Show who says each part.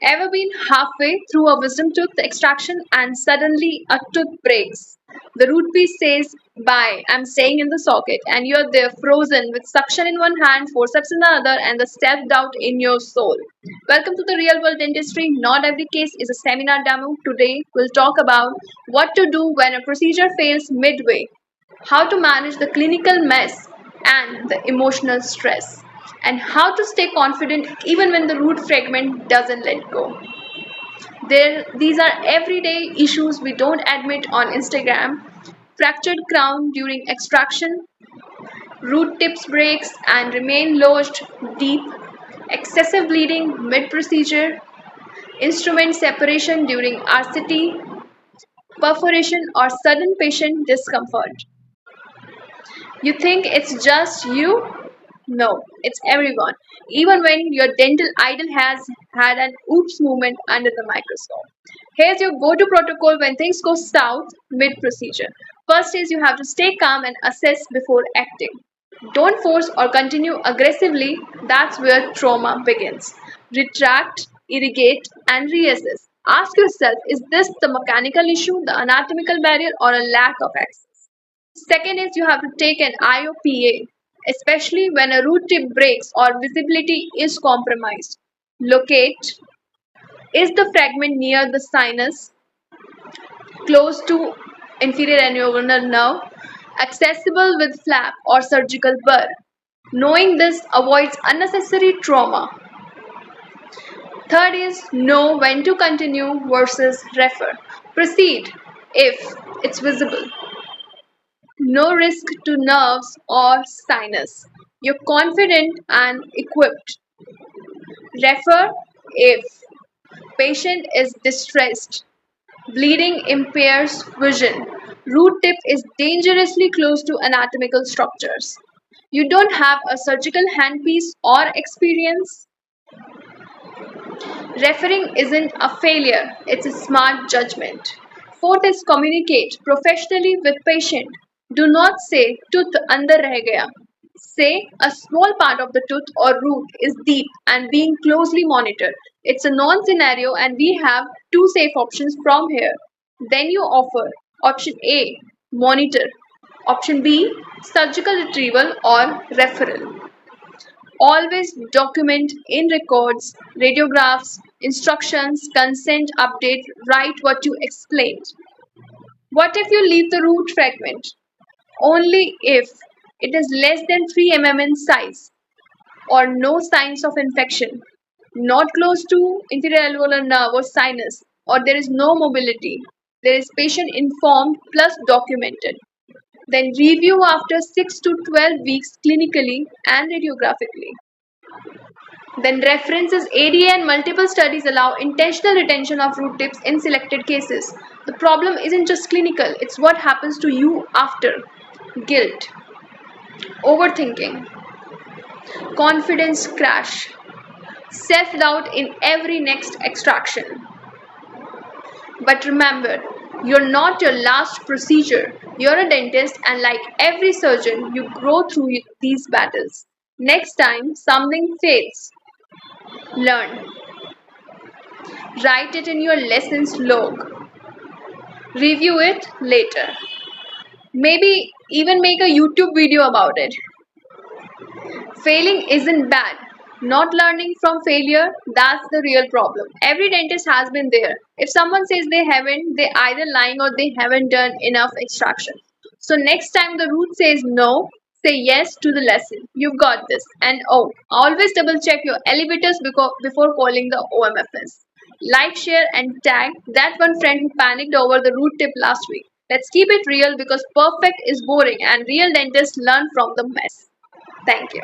Speaker 1: Ever been halfway through a wisdom tooth extraction and suddenly a tooth breaks? The root piece says, "Bye, I'm staying in the socket," and you're there frozen with suction in one hand, forceps in the other, and the self doubt in your soul. Welcome to the real world dentistry. Not every case is a seminar demo. Today, we'll talk about what to do when a procedure fails midway, how to manage the clinical mess and the emotional stress, and how to stay confident even when the root fragment doesn't let go. These are everyday issues we don't admit on Instagram. Fractured crown during extraction, root tips breaks and remain lodged deep, excessive bleeding mid-procedure, instrument separation during RCT, perforation or sudden patient discomfort. You think it's just you? No, it's everyone. Even when your dental idol has had an oops moment under the microscope. Here's your go to protocol when things go south mid procedure. First is you have to stay calm and assess before acting. Don't force or continue aggressively, that's where trauma begins. Retract, irrigate, and reassess. Ask yourself, is this the mechanical issue, the anatomical barrier, or a lack of access? Second is you have to take an IOPA, especially when a root tip breaks or visibility is compromised. Locate, is the fragment near the sinus, close to inferior annular nerve, accessible with flap or surgical burr. Knowing this avoids unnecessary trauma. Third is know when to continue versus refer. Proceed if it's visible. No risk to nerves or sinus. You're confident and equipped. Refer if patient is distressed. Bleeding impairs vision. Root tip is dangerously close to anatomical structures. You don't have a surgical handpiece or experience. Referring isn't a failure, it's a smart judgment. Fourth is communicate professionally with patient. Do not say tooth andar reh gaya. Say a small part of the tooth or root is deep and being closely monitored. It's a non scenario and we have two safe options from here. Then you offer option A, monitor. Option B, surgical retrieval or referral. Always document in records, radiographs, instructions, consent update, write what you explained. What if you leave the root fragment? Only if it is less than 3 mm in size or no signs of infection, not close to inferior alveolar nerve or sinus, or there is no mobility. There is patient informed plus documented. Then review after 6 to 12 weeks clinically and radiographically. Then references ADA and multiple studies allow intentional retention of root tips in selected cases. The problem isn't just clinical, it's what happens to you after. Guilt, overthinking, confidence crash, self doubt in every next extraction. But remember, you're not your last procedure. You're a dentist, and like every surgeon, you grow through these battles. Next time something fails, learn. Write it in your lessons log. Review it later. Maybe even make a YouTube video about it. Failing isn't bad. Not learning from failure, that's the real problem. Every dentist has been there. If someone says they haven't, they're either lying or they haven't done enough extraction. So next time the root says no, say yes to the lesson. You've got this. And oh, always double check your elevators before calling the OMFS. Like, share, and tag that one friend who panicked over the root tip last week. Let's keep it real because perfect is boring and real dentists learn from the mess. Thank you.